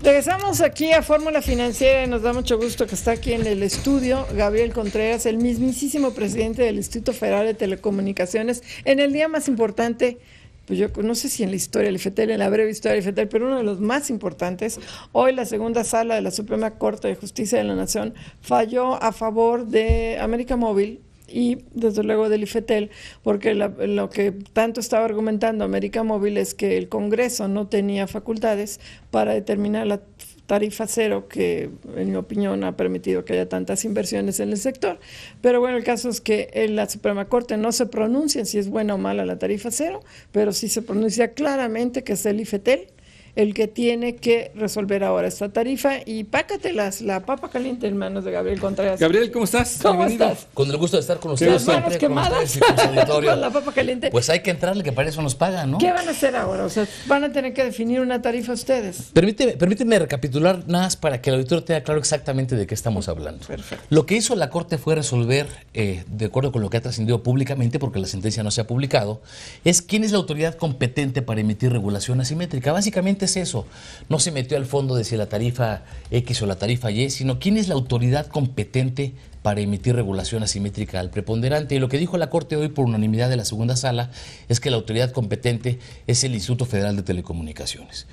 Regresamos aquí a Fórmula Financiera y nos da mucho gusto que está aquí en el estudio Gabriel Contreras, el mismísimo presidente del Instituto Federal de Telecomunicaciones, en el día más importante, pues yo no sé si en la historia del IFETEL, en la breve historia del IFETEL, pero uno de los más importantes. Hoy la segunda sala de la Suprema Corte de Justicia de la Nación falló a favor de América Móvil y desde luego del IFETEL, porque lo que tanto estaba argumentando América Móvil es que el Congreso no tenía facultades para determinar la tarifa cero, que en mi opinión ha permitido que haya tantas inversiones en el sector. Pero bueno, el caso es que en la Suprema Corte no se pronuncia si es buena o mala la tarifa cero, pero sí se pronuncia claramente que es el IFETEL el que tiene que resolver ahora esta tarifa. Y pácatelas, la papa caliente en manos de Gabriel Contreras. Gabriel, ¿cómo estás? ¿Cómo Bienvenido. estás? Con el gusto de estar con ustedes. Las manos siempre, quemadas con la papa caliente. Pues hay que entrarle, que para eso nos pagan, ¿no? ¿Qué van a hacer ahora? O sea, van a tener que definir una tarifa ustedes. Permíteme recapitular nada más para que el auditorio tenga claro exactamente de qué estamos hablando. Perfecto. Lo que hizo la Corte fue resolver, de acuerdo con lo que ha trascendido públicamente, porque la sentencia no se ha publicado, es quién es la autoridad competente para emitir regulación asimétrica. Básicamente es eso. No se metió al fondo de si la tarifa X o la tarifa Y, sino quién es la autoridad competente para emitir regulación asimétrica al preponderante. Y lo que dijo la Corte hoy por unanimidad de la segunda sala es que la autoridad competente es el Instituto Federal de Telecomunicaciones.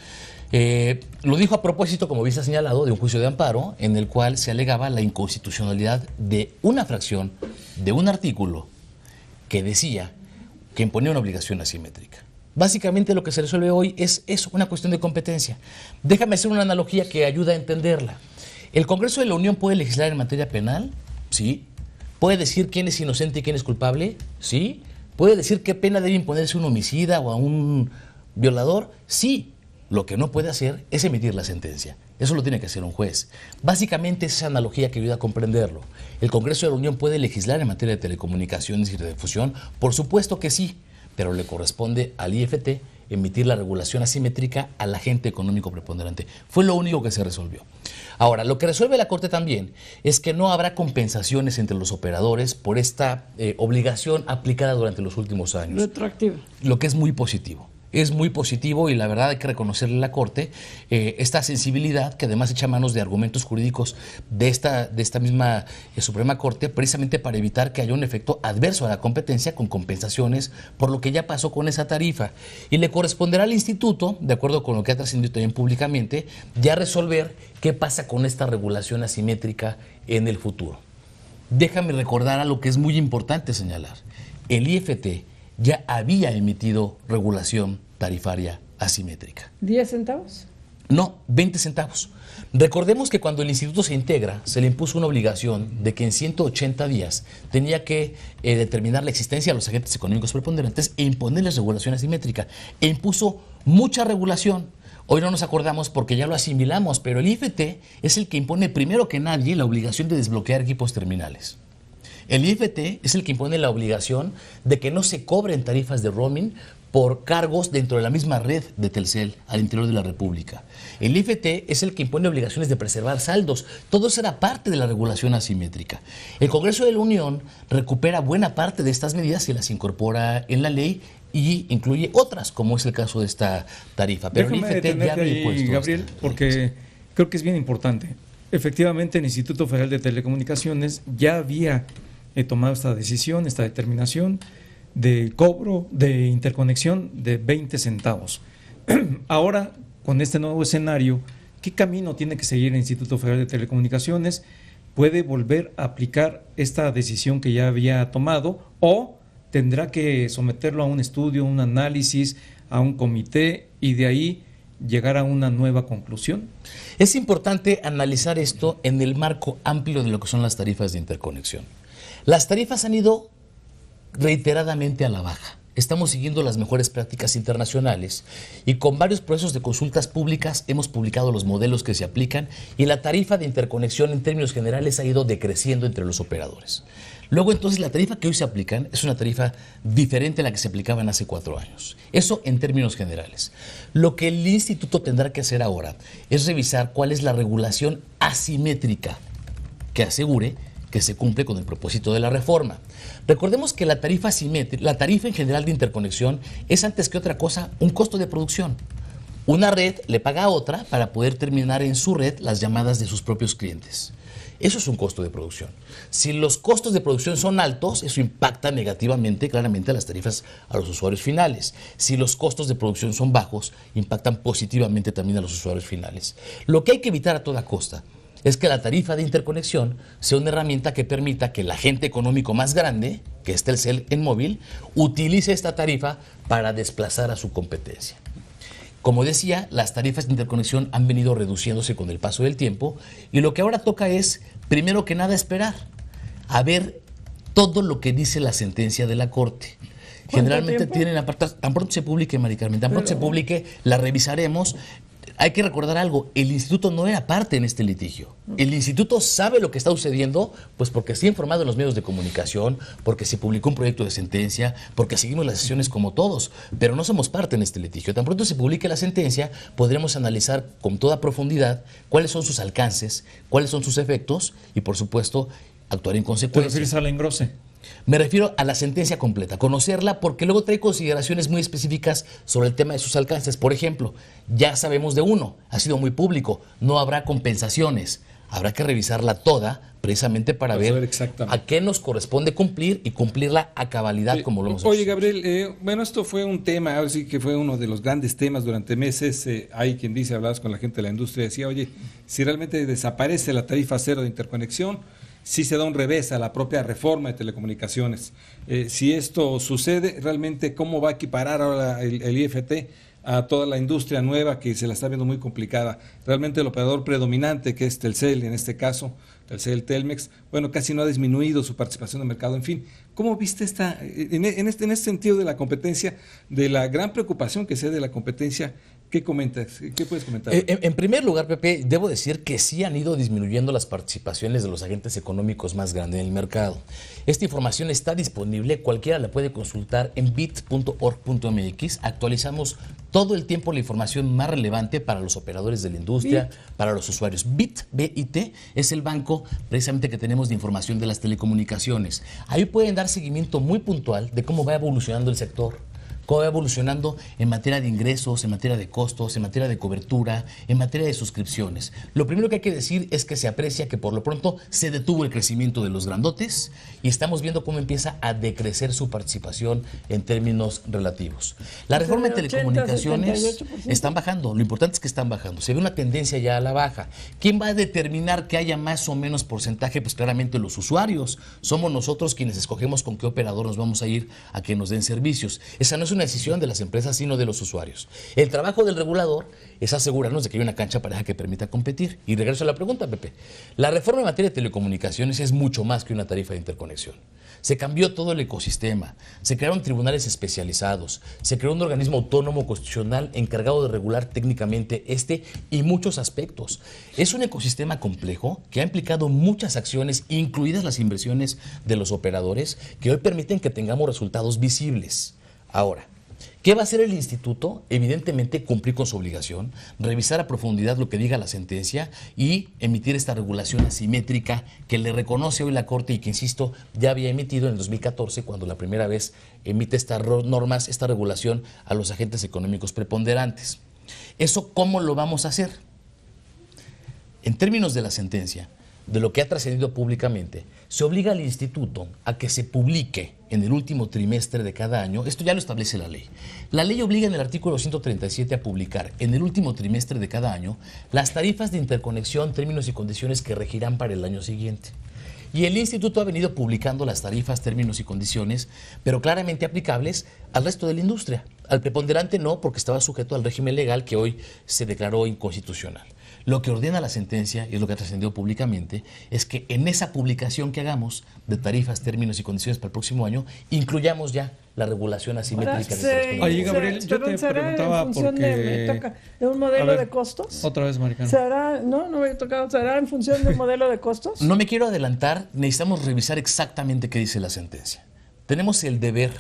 Lo dijo a propósito, como bien se ha señalado, de un juicio de amparo en el cual se alegaba la inconstitucionalidad de una fracción de un artículo que decía que imponía una obligación asimétrica. Básicamente lo que se resuelve hoy es eso, una cuestión de competencia. Déjame hacer una analogía que ayuda a entenderla. ¿El Congreso de la Unión puede legislar en materia penal? Sí. ¿Puede decir quién es inocente y quién es culpable? Sí. ¿Puede decir qué pena debe imponerse a un homicida o a un violador? Sí. Lo que no puede hacer es emitir la sentencia. Eso lo tiene que hacer un juez. Básicamente es esa analogía que ayuda a comprenderlo. ¿El Congreso de la Unión puede legislar en materia de telecomunicaciones y radiodifusión? Por supuesto que sí, pero le corresponde al IFT emitir la regulación asimétrica al agente económico preponderante. Fue lo único que se resolvió. Ahora, lo que resuelve la Corte también es que no habrá compensaciones entre los operadores por esta obligación aplicada durante los últimos años. Retroactivo. Lo que es muy positivo. Es muy positivo y la verdad hay que reconocerle a la Corte esta sensibilidad que además echa manos de argumentos jurídicos de esta misma Suprema Corte, precisamente para evitar que haya un efecto adverso a la competencia con compensaciones por lo que ya pasó con esa tarifa. Y le corresponderá al Instituto, de acuerdo con lo que ha trascendido también públicamente, ya resolver qué pasa con esta regulación asimétrica en el futuro. Déjame recordar algo que es muy importante señalar. El IFT ya había emitido regulación tarifaria asimétrica. ¿10 centavos? No, 20 centavos. Recordemos que cuando el instituto se integra, se le impuso una obligación de que en 180 días tenía que determinar la existencia de los agentes económicos preponderantes e imponerles regulación asimétrica. E impuso mucha regulación. Hoy no nos acordamos porque ya lo asimilamos, pero el IFT es el que impone primero que nadie la obligación de desbloquear equipos terminales. El IFT es el que impone la obligación de que no se cobren tarifas de roaming por cargos dentro de la misma red de Telcel al interior de la República. El IFT es el que impone obligaciones de preservar saldos. Todo eso era parte de la regulación asimétrica. El Congreso de la Unión recupera buena parte de estas medidas y las incorpora en la ley y incluye otras, como es el caso de esta tarifa. Pero déjame el IFT ya había impuesto. Gabriel, porque creo que es bien importante. Efectivamente, el Instituto Federal de Telecomunicaciones ya había tomado esta decisión, esta determinación de cobro de interconexión de 20 centavos. Ahora, con este nuevo escenario, ¿qué camino tiene que seguir el Instituto Federal de Telecomunicaciones? ¿Puede volver a aplicar esta decisión que ya había tomado o tendrá que someterlo a un estudio, un análisis, a un comité y de ahí llegar a una nueva conclusión? Es importante analizar esto en el marco amplio de lo que son las tarifas de interconexión. Las tarifas han ido reiteradamente a la baja. Estamos siguiendo las mejores prácticas internacionales y con varios procesos de consultas públicas hemos publicado los modelos que se aplican y la tarifa de interconexión en términos generales ha ido decreciendo entre los operadores. Luego entonces la tarifa que hoy se aplican es una tarifa diferente a la que se aplicaban hace 4 años. Eso en términos generales. Lo que el instituto tendrá que hacer ahora es revisar cuál es la regulación asimétrica que asegure que se cumple con el propósito de la reforma. Recordemos que la tarifa en general de interconexión es antes que otra cosa un costo de producción. Una red le paga a otra para poder terminar en su red las llamadas de sus propios clientes. Eso es un costo de producción. Si los costos de producción son altos, eso impacta negativamente, claramente, a las tarifas a los usuarios finales. Si los costos de producción son bajos, impactan positivamente también a los usuarios finales. Lo que hay que evitar a toda costa es que la tarifa de interconexión sea una herramienta que permita que el agente económico más grande, que es Telcel en móvil, utilice esta tarifa para desplazar a su competencia. Como decía, las tarifas de interconexión han venido reduciéndose con el paso del tiempo y lo que ahora toca es, primero que nada, esperar a ver todo lo que dice la sentencia de la Corte. Generalmente tienen apartados, tan pronto se publique, Mari Carmen, tan pronto se publique, la revisaremos. Hay que recordar algo, el instituto no era parte en este litigio. El instituto sabe lo que está sucediendo, pues porque se ha informado en los medios de comunicación, porque se publicó un proyecto de sentencia, porque seguimos las sesiones como todos, pero no somos parte en este litigio. Tan pronto se publique la sentencia, podremos analizar con toda profundidad cuáles son sus alcances, cuáles son sus efectos y, por supuesto, actuar en consecuencia. ¿Te refieres al engrose? Me refiero a la sentencia completa, conocerla, porque luego trae consideraciones muy específicas sobre el tema de sus alcances. Por ejemplo, ya sabemos de uno, ha sido muy público, no habrá compensaciones. Habrá que revisarla toda precisamente para ver a qué nos corresponde cumplir y cumplirla a cabalidad como lo hemos hecho. Oye, Gabriel, bueno, esto fue un tema, ahora sí que fue uno de los grandes temas durante meses. Hay quien dice, hablabas con la gente de la industria, decía, oye, si realmente desaparece la tarifa cero de interconexión, sí se da un revés a la propia reforma de telecomunicaciones. Si esto sucede, realmente, ¿cómo va a equiparar ahora el IFT a toda la industria nueva que se la está viendo muy complicada? Realmente el operador predominante, que es Telcel, en este caso, Telcel, Telmex, bueno, casi no ha disminuido su participación de mercado. En fin, ¿cómo viste en este sentido de la competencia, de la gran preocupación que se da de la competencia? ¿Qué comentas? ¿Qué puedes comentar? En primer lugar, Pepe, debo decir que sí han ido disminuyendo las participaciones de los agentes económicos más grandes en el mercado. Esta información está disponible, cualquiera la puede consultar en bit.org.mx. Actualizamos todo el tiempo la información más relevante para los operadores de la industria, para los usuarios. BIT es el banco precisamente que tenemos de información de las telecomunicaciones. Ahí pueden dar seguimiento muy puntual de cómo va evolucionando el sector, cómo va evolucionando en materia de ingresos, en materia de costos, en materia de cobertura, en materia de suscripciones. Lo primero que hay que decir es que se aprecia que por lo pronto se detuvo el crecimiento de los grandotes y estamos viendo cómo empieza a decrecer su participación en términos relativos. La reforma de telecomunicaciones están bajando, lo importante es que están bajando, se ve una tendencia ya a la baja. ¿Quién va a determinar que haya más o menos porcentaje? Pues claramente los usuarios. Somos nosotros quienes escogemos con qué operador nos vamos a ir a que nos den servicios. Esa no es una decisión de las empresas, sino de los usuarios. El trabajo del regulador es asegurarnos de que hay una cancha pareja que permita competir. Y regreso a la pregunta, Pepe. La reforma en materia de telecomunicaciones es mucho más que una tarifa de interconexión. Se cambió todo el ecosistema, se crearon tribunales especializados, se creó un organismo autónomo constitucional encargado de regular técnicamente este y muchos aspectos. Es un ecosistema complejo que ha implicado muchas acciones, incluidas las inversiones de los operadores, que hoy permiten que tengamos resultados visibles. Ahora, ¿qué va a hacer el instituto? Evidentemente cumplir con su obligación, revisar a profundidad lo que diga la sentencia y emitir esta regulación asimétrica que le reconoce hoy la Corte y que, insisto, ya había emitido en el 2014 cuando la primera vez emite estas normas, esta regulación a los agentes económicos preponderantes. ¿Eso cómo lo vamos a hacer? En términos de la sentencia, de lo que ha trascendido públicamente, se obliga al instituto a que se publique en el último trimestre de cada año. Esto ya lo establece la ley. La ley obliga en el artículo 137 a publicar en el último trimestre de cada año las tarifas de interconexión, términos y condiciones que regirán para el año siguiente. Y el instituto ha venido publicando las tarifas, términos y condiciones, pero claramente aplicables al resto de la industria. Al preponderante no, porque estaba sujeto al régimen legal que hoy se declaró inconstitucional. Lo que ordena la sentencia, y es lo que ha trascendido públicamente, es que en esa publicación que hagamos de tarifas, términos y condiciones para el próximo año, incluyamos ya la regulación asimétrica. Oye, Gabriel, yo te preguntaba de un modelo de costos. Otra vez, Maricano. No me había tocado. ¿Será en función de un modelo de costos? No me quiero adelantar, necesitamos revisar exactamente qué dice la sentencia. Tenemos el deber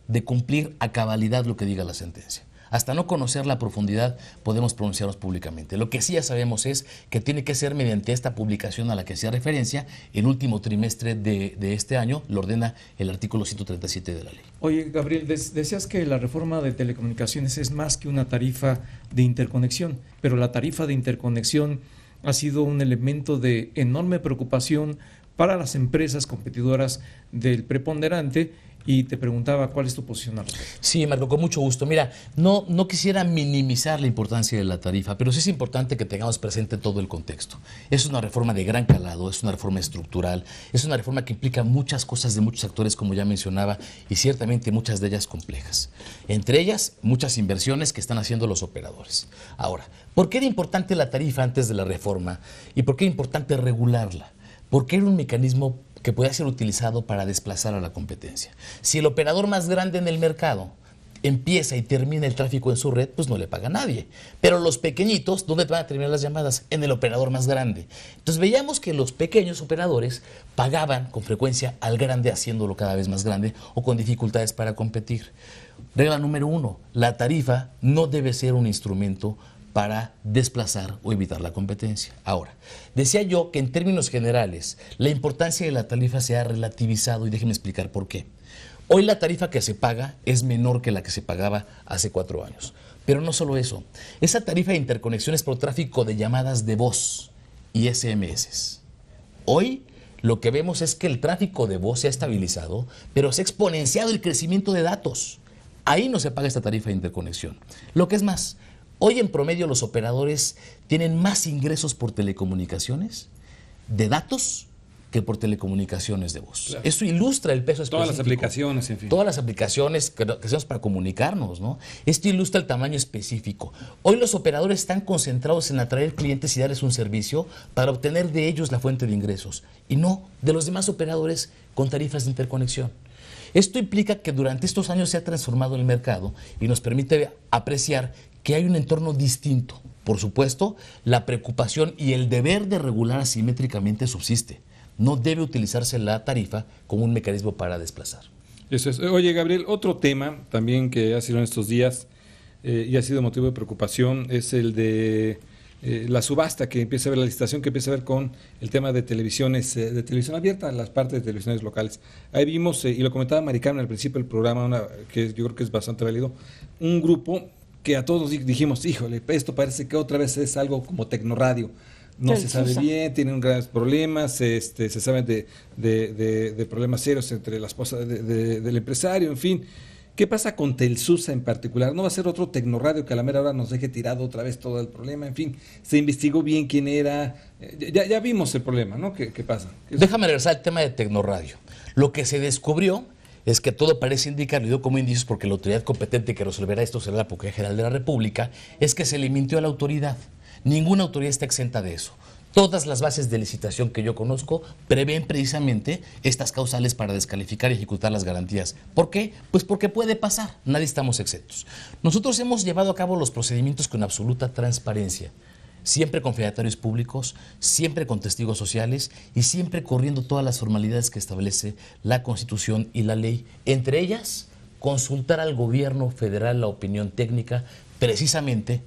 de cumplir a cabalidad lo que diga la sentencia. Hasta no conocer la profundidad podemos pronunciarnos públicamente. Lo que sí ya sabemos es que tiene que ser mediante esta publicación a la que hacía referencia, el último trimestre de este año, lo ordena el artículo 137 de la ley. Oye, Gabriel, decías que la reforma de telecomunicaciones es más que una tarifa de interconexión, pero la tarifa de interconexión ha sido un elemento de enorme preocupación para las empresas competidoras del preponderante, y te preguntaba cuál es tu posición al respecto. Sí, Marco, con mucho gusto. Mira, no quisiera minimizar la importancia de la tarifa, pero sí es importante que tengamos presente todo el contexto. Es una reforma de gran calado, es una reforma estructural, es una reforma que implica muchas cosas de muchos actores, como ya mencionaba, y ciertamente muchas de ellas complejas. Entre ellas, muchas inversiones que están haciendo los operadores. Ahora, ¿por qué era importante la tarifa antes de la reforma? ¿Y por qué era importante regularla? Porque era un mecanismo que podía ser utilizado para desplazar a la competencia. Si el operador más grande en el mercado empieza y termina el tráfico en su red, pues no le paga a nadie. Pero los pequeñitos, ¿dónde van a terminar las llamadas? En el operador más grande. Entonces veíamos que los pequeños operadores pagaban con frecuencia al grande, haciéndolo cada vez más grande o con dificultades para competir. Regla número 1, la tarifa no debe ser un instrumento para desplazar o evitar la competencia. Ahora, decía yo que en términos generales la importancia de la tarifa se ha relativizado, y déjenme explicar por qué. Hoy la tarifa que se paga es menor que la que se pagaba hace 4 años. Pero no solo eso, esa tarifa de interconexión es por tráfico de llamadas de voz y SMS. Hoy lo que vemos es que el tráfico de voz se ha estabilizado, pero se ha exponenciado el crecimiento de datos. Ahí no se paga esta tarifa de interconexión. Lo que es más, hoy en promedio los operadores tienen más ingresos por telecomunicaciones de datos que por telecomunicaciones de voz. Claro. Eso ilustra el peso específico. Todas las aplicaciones, en fin. Todas las aplicaciones que hacemos para comunicarnos, ¿no? Esto ilustra el tamaño específico. Hoy los operadores están concentrados en atraer clientes y darles un servicio para obtener de ellos la fuente de ingresos, y no de los demás operadores con tarifas de interconexión. Esto implica que durante estos años se ha transformado el mercado y nos permite apreciar que hay un entorno distinto. Por supuesto, la preocupación y el deber de regular asimétricamente subsiste. No debe utilizarse la tarifa como un mecanismo para desplazar. Eso es. Oye, Gabriel, otro tema también que ha sido en estos días y ha sido motivo de preocupación es el de la subasta que empieza a ver, la licitación que empieza a ver con el tema de televisiones, de televisión abierta, las partes de televisiones locales. Ahí vimos, y lo comentaba Mari Carmen al principio del programa, que yo creo que es bastante válido, un grupo que a todos dijimos, híjole, esto parece que otra vez es algo como Tecnoradio. No se sabe bien, tienen grandes problemas, se saben de problemas serios entre la esposa del empresario, en fin. ¿Qué pasa con Telsusa en particular? ¿No va a ser otro Tecnoradio que a la mera hora nos deje tirado otra vez todo el problema? En fin, se investigó bien quién era, ya vimos el problema, ¿no? ¿Qué pasa? Déjame regresar al tema de Tecnoradio. Lo que se descubrió es que todo parece indicar, lo digo como indicios porque la autoridad competente que resolverá esto será la Procuraduría General de la República, es que se le mintió a la autoridad. Ninguna autoridad está exenta de eso. Todas las bases de licitación que yo conozco prevén precisamente estas causales para descalificar y ejecutar las garantías. ¿Por qué? Pues porque puede pasar, nadie estamos exentos. Nosotros hemos llevado a cabo los procedimientos con absoluta transparencia, siempre con fedatarios públicos, siempre con testigos sociales y siempre corriendo todas las formalidades que establece la Constitución y la ley. Entre ellas, consultar al gobierno federal la opinión técnica precisamente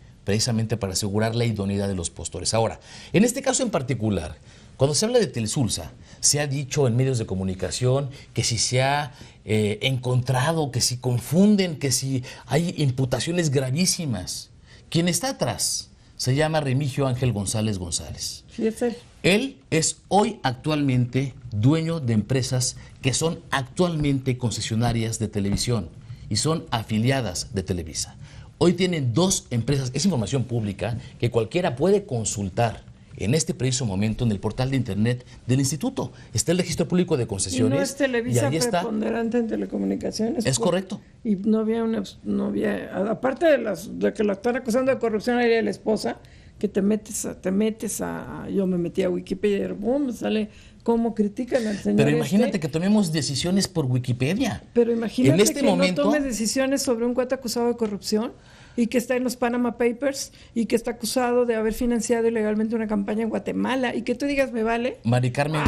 para asegurar la idoneidad de los postores. Ahora, en este caso en particular, cuando se habla de Telsusa, se ha dicho en medios de comunicación que si se ha encontrado, que si confunden, que si hay imputaciones gravísimas. Quien está atrás se llama Remigio Ángel González González. Sí, es él. Él es hoy actualmente dueño de empresas que son actualmente concesionarias de televisión y son afiliadas de Televisa. Hoy tienen 2 empresas, es información pública que cualquiera puede consultar en este preciso momento en el portal de internet del instituto. Está el registro público de concesiones. ¿Y no es Televisa preponderante está en telecomunicaciones? Es correcto. Y no había aparte de que lo están acusando de corrupción ahí de la esposa, que te metes a yo me metí a Wikipedia y boom, sale cómo critican al señor. Pero imagínate que tomemos decisiones por Wikipedia. Pero imagínate en este que momento, no tomes decisiones sobre un cuate acusado de corrupción y que está en los Panama Papers y que está acusado de haber financiado ilegalmente una campaña en Guatemala y que tú digas me vale. Mari Carmen,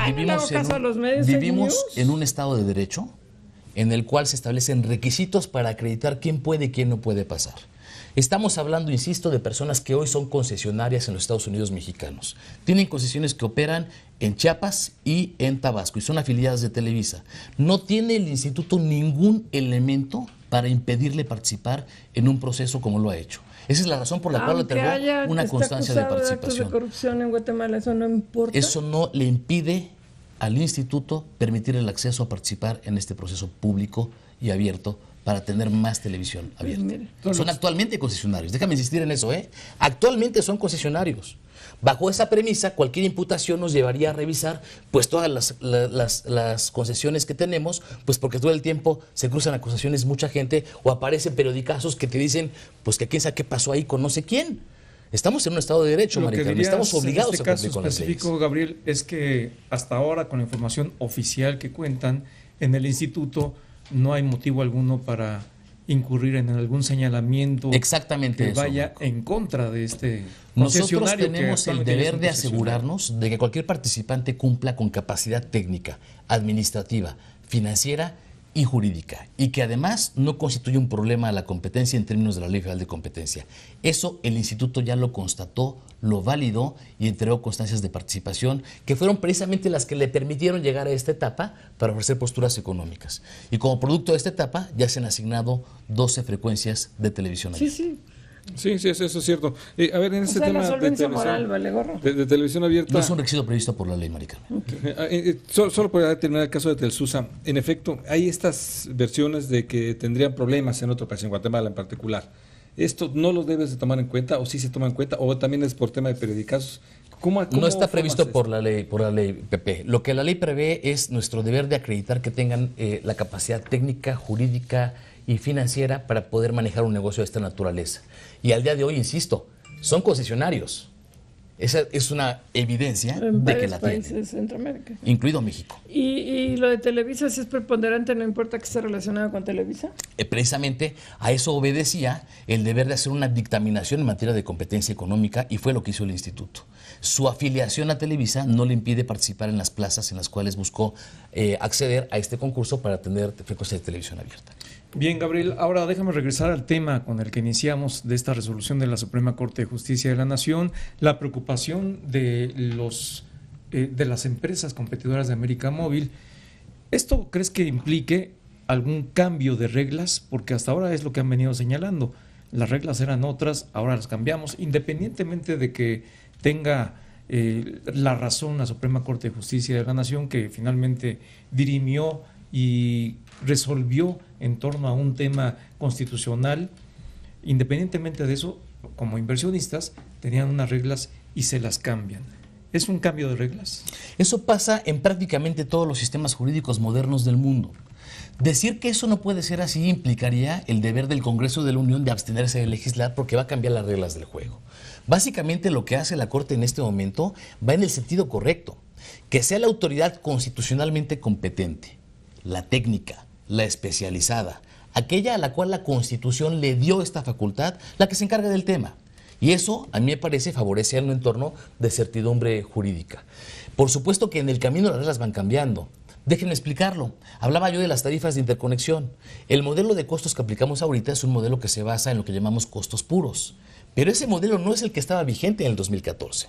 vivimos en un estado de derecho en el cual se establecen requisitos para acreditar quién puede y quién no puede pasar. Estamos hablando, insisto, de personas que hoy son concesionarias en los Estados Unidos mexicanos. Tienen concesiones que operan en Chiapas y en Tabasco y son afiliadas de Televisa. No tiene el instituto ningún elemento para impedirle participar en un proceso como lo ha hecho. Esa es la razón por la cual otorgó una constancia de participación. De corrupción en Guatemala, eso no importa. Eso no le impide al instituto permitir el acceso a participar en este proceso público y abierto para tener más televisión abierta. Son actualmente concesionarios, déjame insistir en eso, actualmente son concesionarios. Bajo esa premisa, cualquier imputación nos llevaría a revisar pues todas las concesiones que tenemos, pues porque todo el tiempo se cruzan acusaciones mucha gente o aparecen periodicazos que te dicen pues que quién sabe qué pasó ahí con no sé quién. Estamos en un Estado de Derecho, Maricarmen, estamos obligados a cumplir con las leyes. En este caso específico, Gabriel, es que hasta ahora, con la información oficial que cuentan en el instituto, no hay motivo alguno para incurrir en algún señalamiento que vaya en contra de este concesionario. Nosotros tenemos el deber de asegurarnos de que cualquier participante cumpla con capacidad técnica, administrativa, financiera y jurídica, y que además no constituye un problema a la competencia en términos de la Ley Federal de Competencia. Eso el instituto ya lo constató, lo validó y entregó constancias de participación que fueron precisamente las que le permitieron llegar a esta etapa para ofrecer posturas económicas. Y como producto de esta etapa ya se han asignado 12 frecuencias de televisión abierta. Sí, eso es cierto. A ver, en este tema de televisión abierta... No es un requisito previsto por la ley, Maricarmen. Solo para terminar el caso de Telsusa, en efecto, hay estas versiones de que tendrían problemas en otro país, en Guatemala en particular. ¿Esto no lo debes de tomar en cuenta o sí se toma en cuenta o también es por tema de periodicazos? ¿Cómo no está previsto por la ley, Pepe. Lo que la ley prevé es nuestro deber de acreditar que tengan la capacidad técnica, jurídica y financiera para poder manejar un negocio de esta naturaleza. Y al día de hoy, insisto, son concesionarios. Esa es una evidencia de que la tienen. En Centroamérica. Incluido México. ¿Y lo de Televisa si es preponderante, no importa que esté relacionado con Televisa? Precisamente a eso obedecía el deber de hacer una dictaminación en materia de competencia económica y fue lo que hizo el instituto. Su afiliación a Televisa no le impide participar en las plazas en las cuales buscó acceder a este concurso para tener frecuencias de televisión abierta. Bien, Gabriel, ahora déjame regresar al tema con el que iniciamos de esta resolución de la Suprema Corte de Justicia de la Nación, la preocupación de las empresas competidoras de América Móvil. ¿Esto crees que implique algún cambio de reglas? Porque hasta ahora es lo que han venido señalando. Las reglas eran otras, ahora las cambiamos, independientemente de que tenga la razón la Suprema Corte de Justicia de la Nación, que finalmente dirimió y resolvió en torno a un tema constitucional. Independientemente de eso, como inversionistas tenían unas reglas y se las cambian. ¿Es un cambio de reglas? Eso pasa en prácticamente todos los sistemas jurídicos modernos del mundo. Decir que eso no puede ser así implicaría el deber del Congreso de la Unión de abstenerse de legislar porque va a cambiar las reglas del juego. Básicamente lo que hace la Corte en este momento va en el sentido correcto, que sea la autoridad constitucionalmente competente, la técnica, la especializada, aquella a la cual la Constitución le dio esta facultad, la que se encarga del tema. Y eso, a mí me parece, favorece a un entorno de certidumbre jurídica. Por supuesto que en el camino las reglas van cambiando. Déjenme explicarlo. Hablaba yo de las tarifas de interconexión. El modelo de costos que aplicamos ahorita es un modelo que se basa en lo que llamamos costos puros. Pero ese modelo no es el que estaba vigente en el 2014.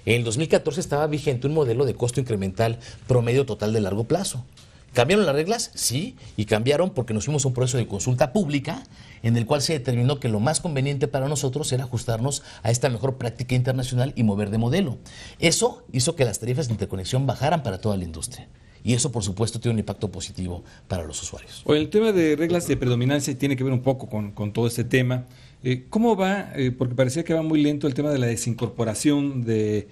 En el 2014 estaba vigente un modelo de costo incremental promedio total de largo plazo. ¿Cambiaron las reglas? Sí, y cambiaron porque nos fuimos a un proceso de consulta pública en el cual se determinó que lo más conveniente para nosotros era ajustarnos a esta mejor práctica internacional y mover de modelo. Eso hizo que las tarifas de interconexión bajaran para toda la industria. Y eso, por supuesto, tiene un impacto positivo para los usuarios. O el tema de reglas de predominancia tiene que ver un poco con todo este tema. ¿Cómo va? Porque parecía que va muy lento el tema de la desincorporación de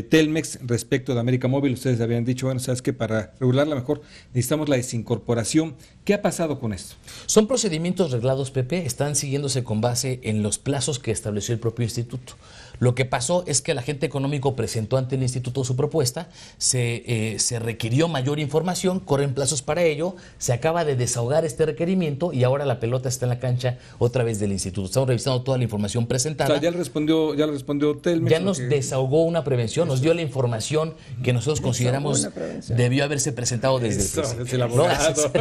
Telmex respecto de América Móvil. Ustedes habían dicho, bueno, sabes que para regularla mejor necesitamos la desincorporación. ¿Qué ha pasado con esto? Son procedimientos reglados, Pepe, están siguiéndose con base en los plazos que estableció el propio instituto. Lo que pasó es que el agente económico presentó ante el instituto su propuesta, se requirió mayor información, corren plazos para ello, se acaba de desahogar este requerimiento y ahora la pelota está en la cancha otra vez del instituto. Estamos revisando toda la información presentada. O sea, ya le respondió Telmex. Ya nos desahogó una prevención, nos dio la información que nosotros consideramos debió haberse presentado desde el principio. Es el abogado.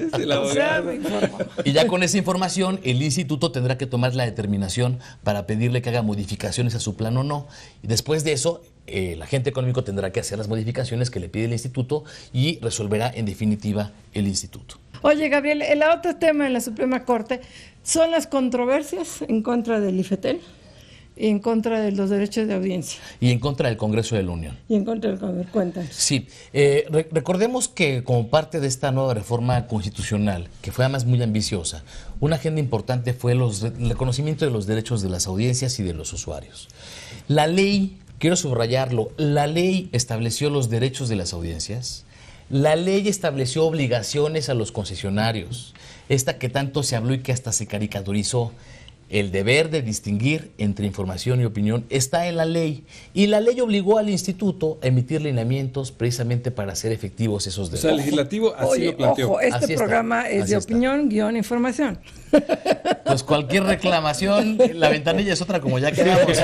Es el abogado. me informó. Y ya con esa información, el instituto tendrá que tomar la determinación para pedirle que haga modificaciones a su plan o no. Y después de eso, el agente económico tendrá que hacer las modificaciones que le pide el instituto y resolverá en definitiva el instituto. Oye, Gabriel, el otro tema en la Suprema Corte son las controversias en contra del IFETEL y en contra de los derechos de audiencia. Y en contra del Congreso de la Unión. Y en contra del Congreso. Cuéntanos. Sí, recordemos que como parte de esta nueva reforma constitucional, que fue además muy ambiciosa, una agenda importante fue el reconocimiento de los derechos de las audiencias y de los usuarios. La ley, quiero subrayarlo, la ley estableció los derechos de las audiencias, la ley estableció obligaciones a los concesionarios, esta que tanto se habló y que hasta se caricaturizó. El deber de distinguir entre información y opinión está en la ley, y la ley obligó al instituto a emitir lineamientos precisamente para hacer efectivos esos O derechos. sea, el legislativo así Oye, lo planteó. ojo, este Así está, programa es así de está. opinión, guión, información. Pues cualquier reclamación, la ventanilla es otra como ya quedamos.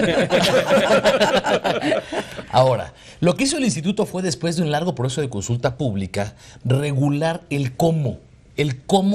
Ahora, lo que hizo el instituto fue, después de un largo proceso de consulta pública, regular el cómo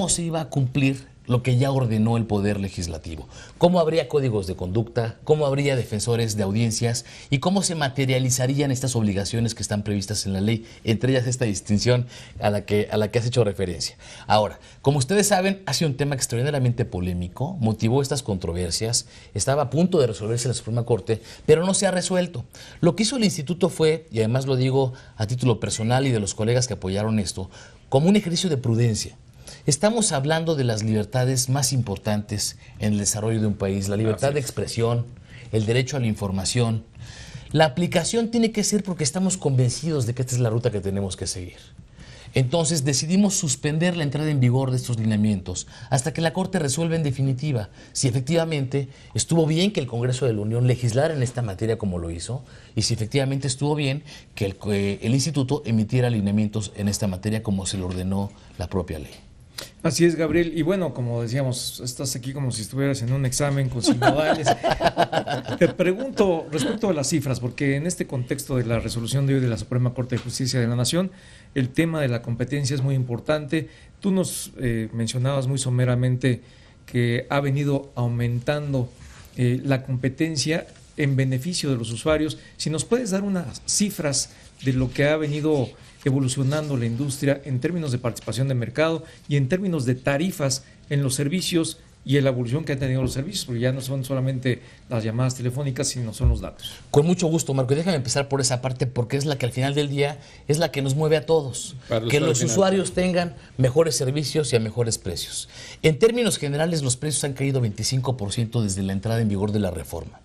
se iba a cumplir lo que ya ordenó el Poder Legislativo. Cómo habría códigos de conducta, cómo habría defensores de audiencias y cómo se materializarían estas obligaciones que están previstas en la ley, entre ellas esta distinción a la que has hecho referencia. Ahora, como ustedes saben, ha sido un tema extraordinariamente polémico, motivó estas controversias, estaba a punto de resolverse en la Suprema Corte, pero no se ha resuelto. Lo que hizo el instituto fue, y además lo digo a título personal y de los colegas que apoyaron esto, como un ejercicio de prudencia. Estamos hablando de las libertades más importantes en el desarrollo de un país, la libertad de expresión, el derecho a la información. La aplicación tiene que ser porque estamos convencidos de que esta es la ruta que tenemos que seguir. Entonces decidimos suspender la entrada en vigor de estos lineamientos hasta que la Corte resuelva en definitiva si efectivamente estuvo bien que el Congreso de la Unión legislara en esta materia como lo hizo y si efectivamente estuvo bien que el Instituto emitiera lineamientos en esta materia como se le ordenó la propia ley. Así es, Gabriel. Y bueno, como decíamos, estás aquí como si estuvieras en un examen con sinodales. Te pregunto respecto a las cifras, porque en este contexto de la resolución de hoy de la Suprema Corte de Justicia de la Nación, el tema de la competencia es muy importante. Tú nos mencionabas muy someramente que ha venido aumentando la competencia en beneficio de los usuarios. Si nos puedes dar unas cifras de lo que ha venido evolucionando la industria en términos de participación de mercado y en términos de tarifas en los servicios y en la evolución que han tenido los servicios, porque ya no son solamente las llamadas telefónicas, sino son los datos. Con mucho gusto, Marco. Y déjame empezar por esa parte porque es la que al final del día es la que nos mueve a todos. Que los usuarios tengan mejores servicios y a mejores precios. En términos generales, los precios han caído 25% desde la entrada en vigor de la reforma.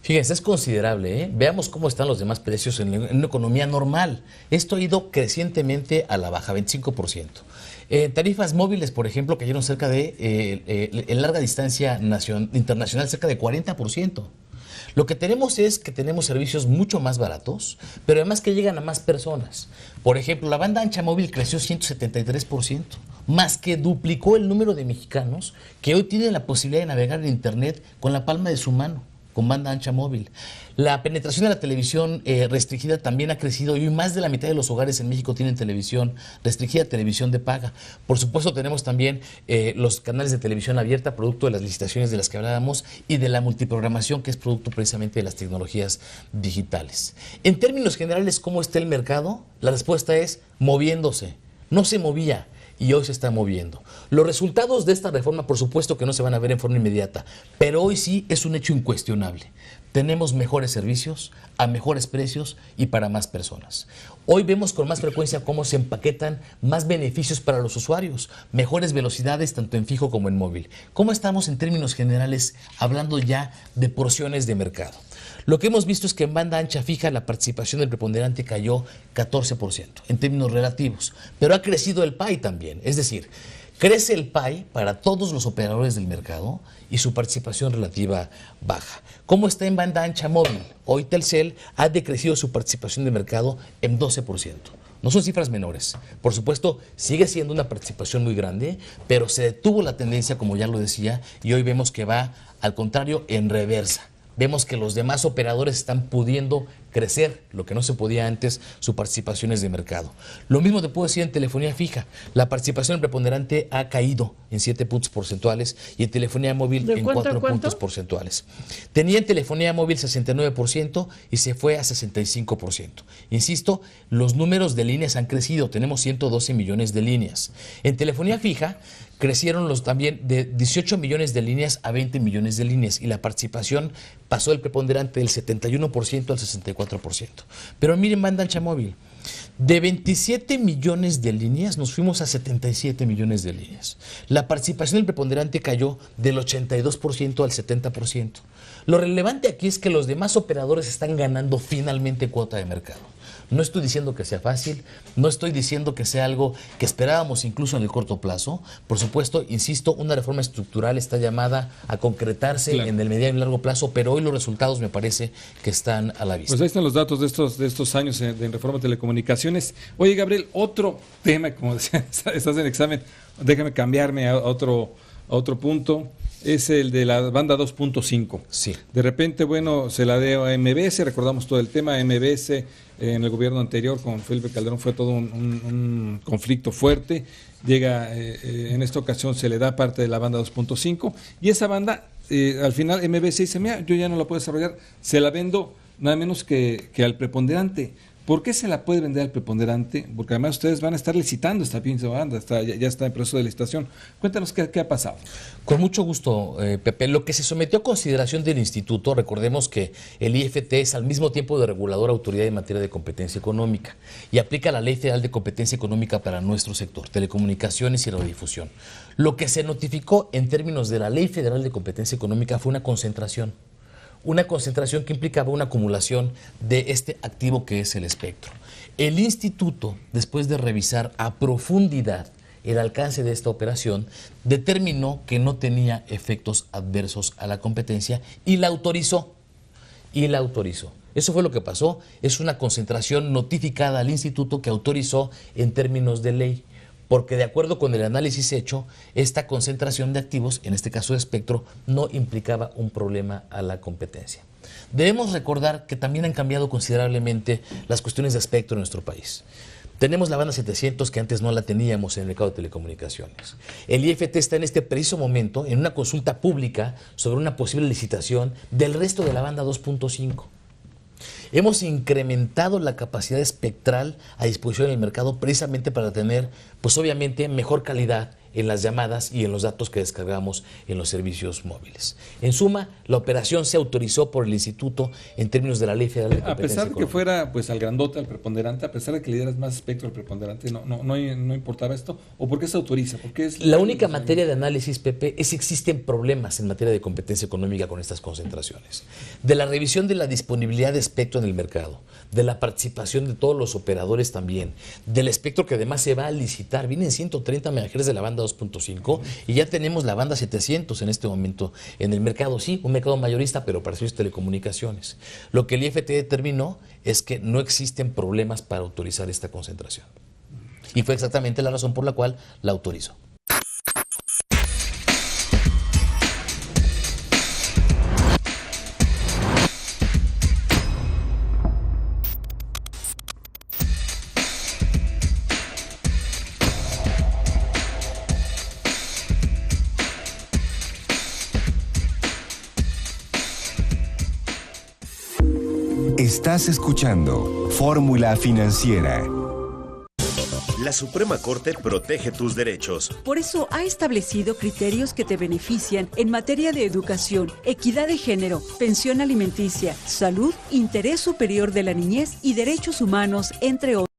Fíjense, es considerable, ¿eh? Veamos cómo están los demás precios en una economía normal. Esto ha ido crecientemente a la baja, 25%. Tarifas móviles, por ejemplo, cayeron cerca de, en larga distancia internacional, cerca de 40%. Lo que tenemos es que tenemos servicios mucho más baratos, pero además que llegan a más personas. Por ejemplo, la banda ancha móvil creció 173%, más que duplicó el número de mexicanos que hoy tienen la posibilidad de navegar en Internet con la palma de su mano, con banda ancha móvil. La penetración de la televisión restringida también ha crecido y hoy más de la mitad de los hogares en México tienen televisión restringida, televisión de paga. Por supuesto tenemos también los canales de televisión abierta, producto de las licitaciones de las que hablábamos y de la multiprogramación, que es producto precisamente de las tecnologías digitales. En términos generales, ¿cómo está el mercado? La respuesta es moviéndose. No se movía y hoy se está moviendo. Los resultados de esta reforma, por supuesto que no se van a ver en forma inmediata, pero hoy sí es un hecho incuestionable. Tenemos mejores servicios, a mejores precios y para más personas. Hoy vemos con más frecuencia cómo se empaquetan más beneficios para los usuarios, mejores velocidades tanto en fijo como en móvil. ¿Cómo estamos en términos generales hablando ya de porciones de mercado? Lo que hemos visto es que en banda ancha fija la participación del preponderante cayó 14% en términos relativos, pero ha crecido el pie también, es decir, crece el pie para todos los operadores del mercado y su participación relativa baja. ¿Cómo está en banda ancha móvil? Hoy Telcel ha decrecido su participación de mercado en 12%. No son cifras menores. Por supuesto, sigue siendo una participación muy grande, pero se detuvo la tendencia, como ya lo decía, y hoy vemos que va, al contrario, en reversa. Vemos que los demás operadores están pudiendo crecer, lo que no se podía antes, su participaciones de mercado. Lo mismo te puedo decir en telefonía fija. La participación preponderante ha caído en 7 puntos porcentuales y en telefonía móvil en 4 puntos porcentuales. Tenía en telefonía móvil 69% y se fue a 65%. Insisto, los números de líneas han crecido, tenemos 112 millones de líneas. En telefonía fija crecieron también de 18 millones de líneas a 20 millones de líneas y la participación pasó del preponderante del 71% al 64%. Pero miren, banda ancha móvil, de 27 millones de líneas nos fuimos a 77 millones de líneas. La participación del preponderante cayó del 82% al 70%. Lo relevante aquí es que los demás operadores están ganando finalmente cuota de mercado. No estoy diciendo que sea fácil, no estoy diciendo que sea algo que esperábamos incluso en el corto plazo. Por supuesto, insisto, una reforma estructural está llamada a concretarse en el mediano y largo plazo, pero hoy los resultados me parece que están a la vista. Pues ahí están los datos de estos años en reforma de telecomunicaciones. Oye, Gabriel, otro tema, como decía, estás en examen, déjame cambiarme a otro punto. Es el de la banda 2.5. Sí. De repente, bueno, se la dio a MBS, recordamos todo el tema. MBS en el gobierno anterior con Felipe Calderón fue todo un conflicto fuerte. Llega, en esta ocasión se le da parte de la banda 2.5 y esa banda, al final MBS dice, mira, yo ya no la puedo desarrollar, se la vendo nada menos que al preponderante. ¿Por qué se la puede vender al preponderante? Porque además ustedes van a estar licitando esta pinche banda, ya está en proceso de licitación. Cuéntanos qué ha pasado. Con mucho gusto, Pepe. Lo que se sometió a consideración del instituto, recordemos que el IFT es al mismo tiempo de reguladora autoridad en materia de competencia económica y aplica la Ley Federal de Competencia Económica para nuestro sector, telecomunicaciones y radiodifusión. Lo que se notificó en términos de la Ley Federal de Competencia Económica fue una concentración que implicaba una acumulación de este activo que es el espectro. El instituto, después de revisar a profundidad el alcance de esta operación, determinó que no tenía efectos adversos a la competencia y la autorizó. Eso fue lo que pasó. Es una concentración notificada al instituto que autorizó en términos de ley. Porque de acuerdo con el análisis hecho, esta concentración de activos, en este caso de espectro, no implicaba un problema a la competencia. Debemos recordar que también han cambiado considerablemente las cuestiones de espectro en nuestro país. Tenemos la banda 700 que antes no la teníamos en el mercado de telecomunicaciones. El IFT está en este preciso momento en una consulta pública sobre una posible licitación del resto de la banda 2.5. Hemos incrementado la capacidad espectral a disposición del mercado precisamente para tener, pues obviamente, mejor calidad en las llamadas y en los datos que descargamos en los servicios móviles. En suma, la operación se autorizó por el instituto en términos de la Ley Federal de Competencia Económica. A pesar de que fuera pues al grandote, al preponderante, a pesar de que le dieras más espectro al preponderante, ¿no importaba esto? ¿O por qué se autoriza? ¿Por qué es la única materia de análisis, Pepe, es si existen problemas en materia de competencia económica con estas concentraciones. De la revisión de la disponibilidad de espectro en el mercado, de la participación de todos los operadores también, del espectro que además se va a licitar. Vienen 130 MHz de la banda 2.5 y ya tenemos la banda 700 en este momento en el mercado. Sí, un mercado mayorista, pero para servicios de telecomunicaciones. Lo que el IFT determinó es que no existen problemas para autorizar esta concentración. Y fue exactamente la razón por la cual la autorizó. Estás escuchando Fórmula Financiera. La Suprema Corte protege tus derechos. Por eso ha establecido criterios que te benefician en materia de educación, equidad de género, pensión alimenticia, salud, interés superior de la niñez y derechos humanos, entre otros.